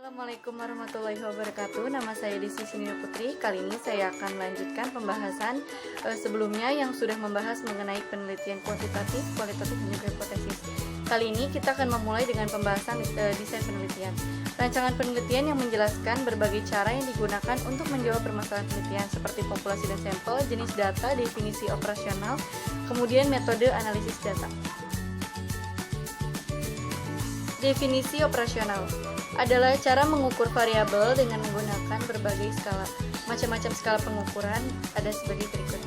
Assalamualaikum warahmatullahi wabarakatuh. Nama saya Desi Sunina Putri. Kali ini saya akan melanjutkan pembahasan sebelumnya yang sudah membahas mengenai penelitian kuantitatif, kualitatif, dan juga hipotesis. Kali ini kita akan memulai dengan pembahasan desain penelitian. Rancangan penelitian yang menjelaskan berbagai cara yang digunakan untuk menjawab permasalahan penelitian seperti populasi dan sampel, jenis data, definisi operasional, kemudian metode analisis data. Definisi operasional adalah cara mengukur variabel dengan menggunakan berbagai skala. Macam-macam skala pengukuran ada sebagai berikut.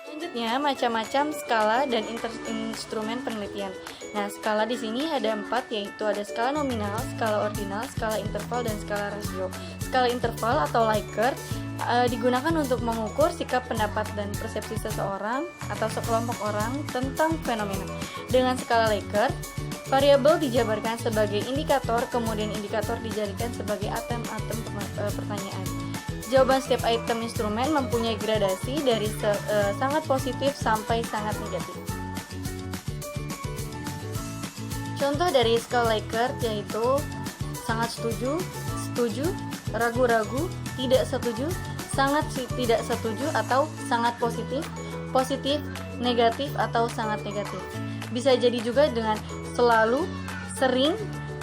Selanjutnya, macam-macam skala dan instrumen penelitian. Nah, skala di sini ada 4, yaitu ada skala nominal, skala ordinal, skala interval, dan skala rasio. Skala interval atau Likert digunakan untuk mengukur sikap, pendapat, dan persepsi seseorang atau sekelompok orang tentang fenomena. Dengan skala Likert, variabel dijabarkan sebagai indikator, kemudian indikator dijadikan sebagai item-item pertanyaan. Jawaban setiap item instrumen mempunyai gradasi dari sangat positif sampai sangat negatif. Contoh dari skala Likert yaitu sangat setuju, setuju, ragu-ragu, tidak setuju, sangat tidak setuju atau sangat positif, positif, negatif atau sangat negatif. Bisa jadi juga dengan selalu, sering,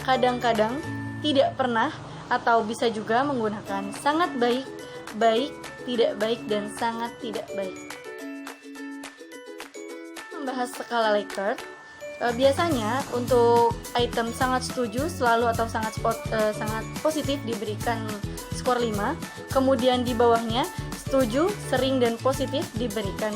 kadang-kadang, tidak pernah, atau bisa juga menggunakan sangat baik, baik, tidak baik, dan sangat tidak baik. Membahas skala Likert, biasanya untuk item sangat setuju selalu atau sangat positif diberikan skor 5, kemudian di bawahnya setuju, sering, dan positif diberikan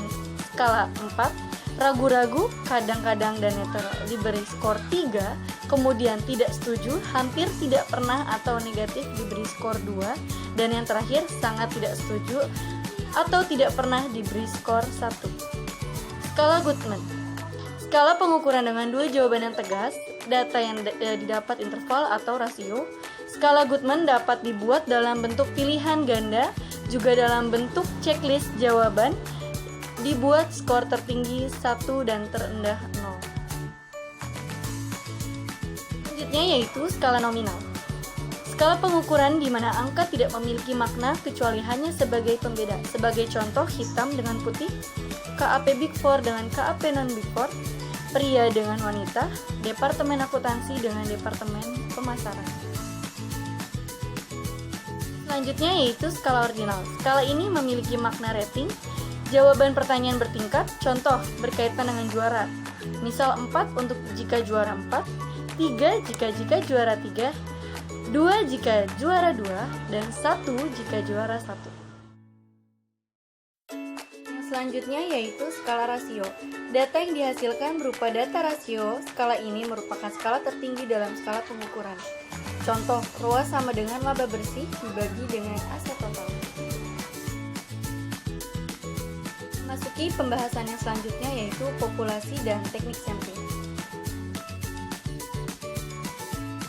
skala 4, ragu-ragu, kadang-kadang, dan netral diberi skor 3, kemudian tidak setuju, hampir tidak pernah atau negatif diberi skor 2, dan yang terakhir sangat tidak setuju atau tidak pernah diberi skor 1. Skala Goodman, skala pengukuran dengan dua jawaban yang tegas, data yang didapat interval atau rasio. Skala Goodman dapat dibuat dalam bentuk pilihan ganda, juga dalam bentuk checklist jawaban, dibuat skor tertinggi 1 dan terendah 0. Selanjutnya yaitu skala nominal. Skala pengukuran di mana angka tidak memiliki makna kecuali hanya sebagai pembeda. Sebagai contoh, hitam dengan putih, KAP Big Four dengan KAP non Big Four, pria dengan wanita, departemen akuntansi dengan departemen pemasaran. Selanjutnya yaitu skala ordinal. Skala ini memiliki makna rating. Jawaban pertanyaan bertingkat, contoh berkaitan dengan juara. Misal 4 untuk jika juara 4, 3 jika juara 3, 2 jika juara 2, dan 1 jika juara 1. Yang selanjutnya yaitu skala rasio. Data yang dihasilkan berupa data rasio. Skala ini merupakan skala tertinggi dalam skala pengukuran. Contoh, ROA sama dengan laba bersih dibagi dengan aset total. Masuki pembahasan yang selanjutnya yaitu populasi dan teknik sampling.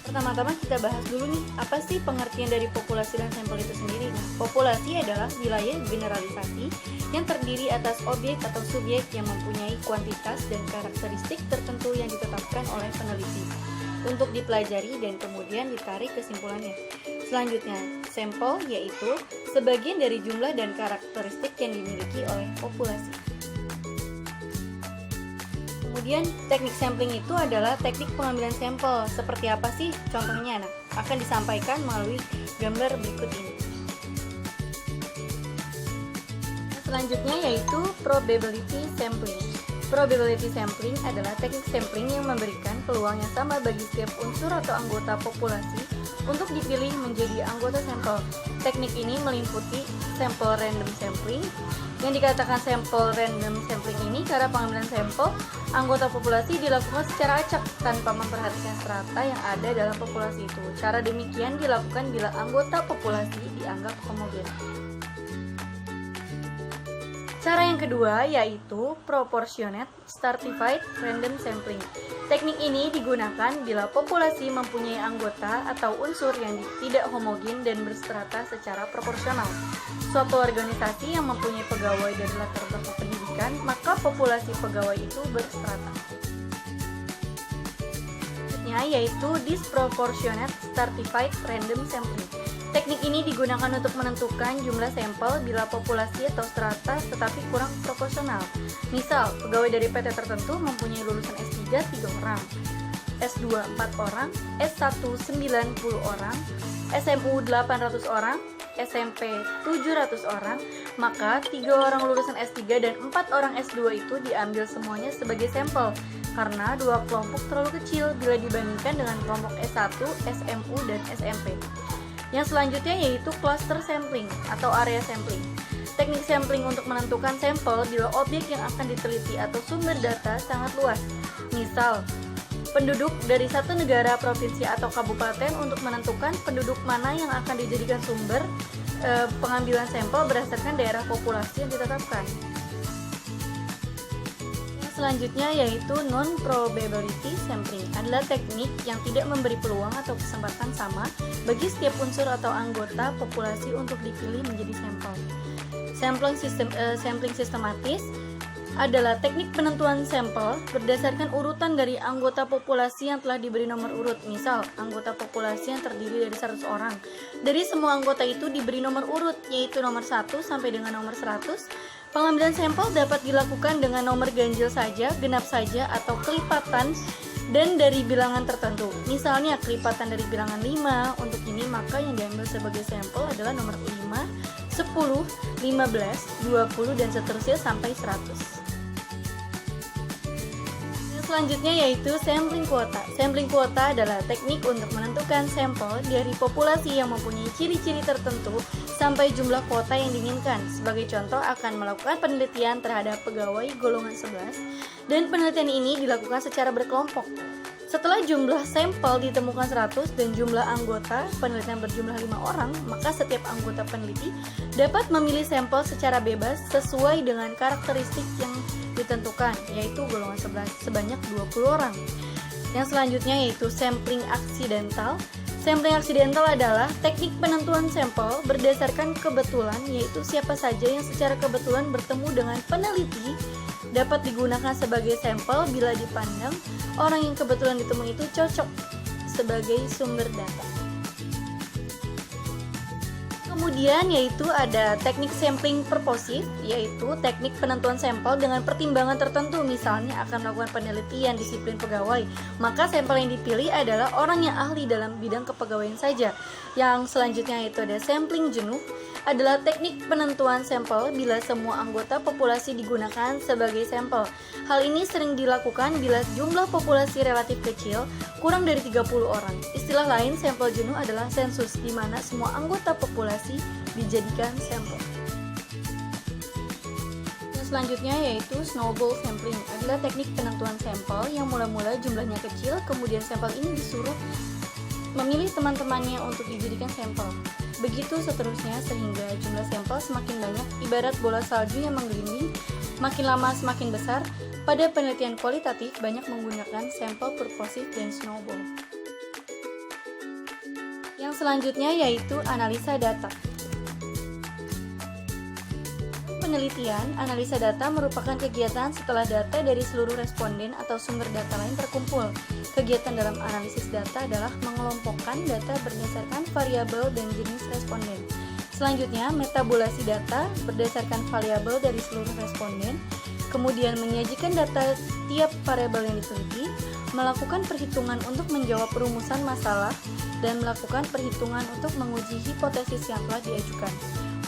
Pertama-tama kita bahas dulu nih, apa sih pengertian dari populasi dan sampel itu sendiri? Nah, populasi adalah wilayah generalisasi yang terdiri atas objek atau subjek yang mempunyai kuantitas dan karakteristik tertentu yang ditetapkan oleh peneliti untuk dipelajari dan kemudian ditarik kesimpulannya. Selanjutnya, sampel yaitu sebagian dari jumlah dan karakteristik yang dimiliki oleh populasi. Kemudian, teknik sampling itu adalah teknik pengambilan sampel. Seperti apa sih contohnya? Nah, akan disampaikan melalui gambar berikut ini. Selanjutnya yaitu probability sampling. Probability sampling adalah teknik sampling yang memberikan peluang yang sama bagi setiap unsur atau anggota populasi untuk dipilih menjadi anggota sampel. Teknik ini meliputi sampel random sampling. Yang dikatakan sampel random sampling ini cara pengambilan sampel anggota populasi dilakukan secara acak tanpa memperhatikan strata yang ada dalam populasi itu. Cara demikian dilakukan bila anggota populasi dianggap homogen. Cara yang kedua yaitu proportionate stratified random sampling. Teknik ini digunakan bila populasi mempunyai anggota atau unsur yang tidak homogen dan berstrata secara proporsional. Suatu organisasi yang mempunyai pegawai dari latar belakang pendidikan, maka populasi pegawai itu berstrata. selanjutnya yaitu disproportionate stratified random sampling. Teknik ini digunakan untuk menentukan jumlah sampel bila populasi atau strata tetapi kurang proporsional. Misal, pegawai dari PT tertentu mempunyai lulusan S3 3 orang, S2 4 orang, S1 90 orang, SMU 800 orang, SMP 700 orang, maka 3 orang lulusan S3 dan 4 orang S2 itu diambil semuanya sebagai sampel karena dua kelompok terlalu kecil bila dibandingkan dengan kelompok S1, SMU, dan SMP. Yang selanjutnya yaitu cluster sampling atau area sampling. Teknik sampling untuk menentukan sampel bila objek yang akan diteliti atau sumber data sangat luas. Misal, penduduk dari satu negara, provinsi, atau kabupaten untuk menentukan penduduk mana yang akan dijadikan sumber pengambilan sampel berdasarkan daerah populasi yang ditetapkan. Yang selanjutnya yaitu non-probability sampling adalah teknik yang tidak memberi peluang atau kesempatan sama bagi setiap unsur atau anggota populasi untuk dipilih menjadi sampel. Sampling sistematis adalah teknik penentuan sampel berdasarkan urutan dari anggota populasi yang telah diberi nomor urut. Misal, anggota populasi yang terdiri dari 100 orang. Dari semua anggota itu diberi nomor urut, yaitu nomor 1 sampai dengan nomor 100. Pengambilan sampel dapat dilakukan dengan nomor ganjil saja, genap saja, atau kelipatan dan dari bilangan tertentu. Misalnya, kelipatan dari bilangan 5. Untuk ini, maka yang diambil sebagai sampel adalah nomor 5, 10, 15, 20, dan seterusnya sampai 100. Selanjutnya yaitu sampling kuota. Sampling kuota adalah teknik untuk menentukan sampel dari populasi yang mempunyai ciri-ciri tertentu sampai jumlah kuota yang diinginkan. Sebagai contoh, akan melakukan penelitian terhadap pegawai golongan 11 dan penelitian ini dilakukan secara berkelompok. Setelah jumlah sampel ditemukan 100 dan jumlah anggota penelitian berjumlah 5 orang, maka setiap anggota peneliti dapat memilih sampel secara bebas sesuai dengan karakteristik yang ditentukan, yaitu golongan 11 sebanyak 20 orang. Yang selanjutnya yaitu sampling aksidental. Sampling aksidental adalah teknik penentuan sampel berdasarkan kebetulan, yaitu siapa saja yang secara kebetulan bertemu dengan peneliti dapat digunakan sebagai sampel bila dipandang orang yang kebetulan ditemui itu cocok sebagai sumber data. Kemudian yaitu ada teknik sampling purposive, yaitu teknik penentuan sampel dengan pertimbangan tertentu. Misalnya akan melakukan penelitian disiplin pegawai, maka sampel yang dipilih adalah orang yang ahli dalam bidang kepegawaian saja. Yang selanjutnya yaitu ada sampling jenuh, adalah teknik penentuan sampel bila semua anggota populasi digunakan sebagai sampel. Hal ini sering dilakukan bila jumlah populasi relatif kecil, kurang dari 30 orang. Istilah lain sampel jenuh adalah sensus, di mana semua anggota populasi dijadikan sampel. Yang selanjutnya yaitu snowball sampling, adalah teknik penentuan sampel yang mula-mula jumlahnya kecil, kemudian sampel ini disuruh memilih teman-temannya untuk dijadikan sampel. Begitu seterusnya sehingga jumlah sampel semakin banyak, ibarat bola salju yang menggelinding, makin lama semakin besar. Pada penelitian kualitatif banyak menggunakan sampel purposive dan snowball. Yang selanjutnya yaitu analisa data. Penelitian, analisa data merupakan kegiatan setelah data dari seluruh responden atau sumber data lain terkumpul. Kegiatan dalam analisis data adalah mengelompokkan data berdasarkan variabel dan jenis responden. Selanjutnya, metabulasi data berdasarkan variabel dari seluruh responden, kemudian menyajikan data tiap variabel yang diteliti, melakukan perhitungan untuk menjawab perumusan masalah, dan melakukan perhitungan untuk menguji hipotesis yang telah diajukan.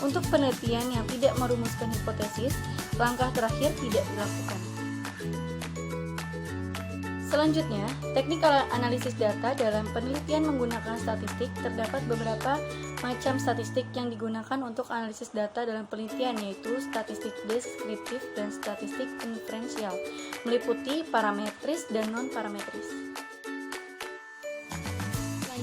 Untuk penelitian yang tidak merumuskan hipotesis, langkah terakhir tidak dilakukan. Selanjutnya, teknik analisis data dalam penelitian menggunakan statistik. Terdapat beberapa macam statistik yang digunakan untuk analisis data dalam penelitian, yaitu statistik deskriptif dan statistik inferensial, meliputi parametris dan non-parametris.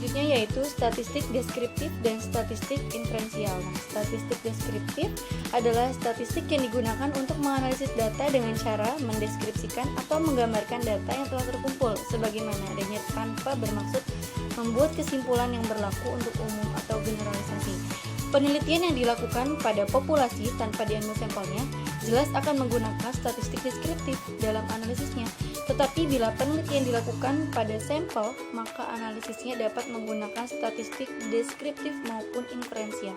Selanjutnya yaitu statistik deskriptif dan statistik inferensial. Statistik deskriptif adalah statistik yang digunakan untuk menganalisis data dengan cara mendeskripsikan atau menggambarkan data yang telah terkumpul sebagaimana adanya tanpa bermaksud membuat kesimpulan yang berlaku untuk umum atau generalisasi. Penelitian yang dilakukan pada populasi tanpa diambil sampelnya jelas akan menggunakan statistik deskriptif dalam analisisnya. Tetapi bila penelitian dilakukan pada sampel, maka analisisnya dapat menggunakan statistik deskriptif maupun inferensial.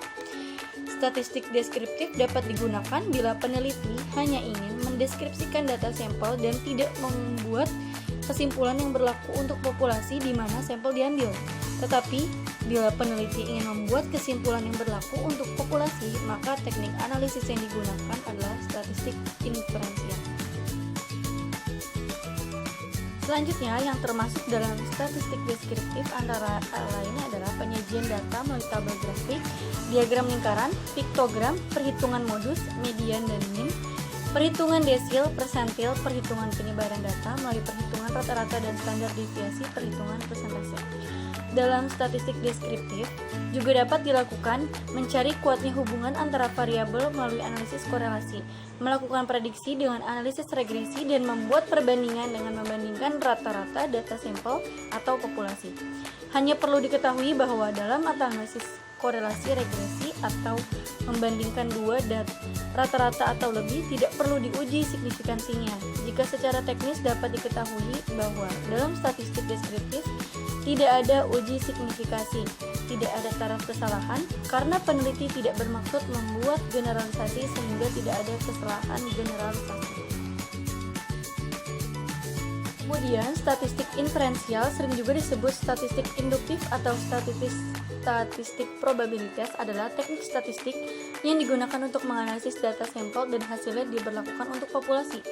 Statistik deskriptif dapat digunakan bila peneliti hanya ingin mendeskripsikan data sampel dan tidak membuat kesimpulan yang berlaku untuk populasi di mana sampel diambil. Tetapi, bila peneliti ingin membuat kesimpulan yang berlaku untuk populasi, maka teknik analisis yang digunakan adalah statistik inferensial. Selanjutnya, yang termasuk dalam statistik deskriptif antara lain adalah penyajian data melalui tabel grafik, diagram lingkaran, piktogram, perhitungan modus, median dan min, perhitungan desil, persentil, perhitungan penyebaran data melalui perhitungan rata-rata dan standar deviasi, perhitungan persentase. Dalam statistik deskriptif juga dapat dilakukan mencari kuatnya hubungan antara variabel melalui analisis korelasi, melakukan prediksi dengan analisis regresi, dan membuat perbandingan dengan membandingkan rata-rata data sampel atau populasi. Hanya perlu diketahui bahwa dalam analisis korelasi regresi atau membandingkan dua data rata-rata atau lebih tidak perlu diuji signifikansinya. Jika secara teknis dapat diketahui bahwa dalam statistik deskriptif tidak ada uji signifikasi, tidak ada taraf kesalahan, karena peneliti tidak bermaksud membuat generalisasi sehingga tidak ada kesalahan generalisasi. Kemudian, statistik inferensial sering juga disebut statistik induktif atau statistik probabilitas adalah teknik statistik yang digunakan untuk menganalisis data sampel dan hasilnya diberlakukan untuk populasi.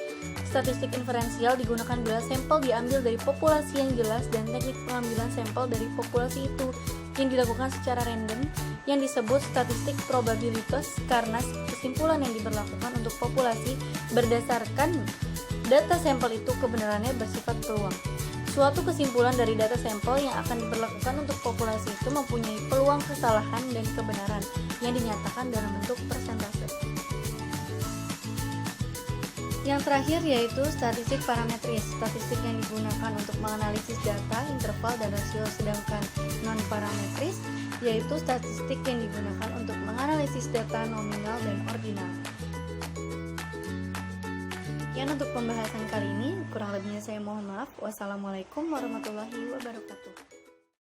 Statistik inferensial digunakan bila sampel diambil dari populasi yang jelas dan teknik pengambilan sampel dari populasi itu yang dilakukan secara random yang disebut statistik probabilitas karena kesimpulan yang diberlakukan untuk populasi berdasarkan data sampel itu kebenarannya bersifat peluang. Suatu kesimpulan dari data sampel yang akan diberlakukan untuk populasi itu mempunyai peluang kesalahan dan kebenaran yang dinyatakan dalam bentuk persentase. Yang terakhir yaitu statistik parametris, statistik yang digunakan untuk menganalisis data, interval, dan rasio, sedangkan non-parametris yaitu statistik yang digunakan untuk menganalisis data nominal dan ordinal. Sekian untuk pembahasan kali ini, kurang lebihnya saya mohon maaf. Wassalamualaikum warahmatullahi wabarakatuh.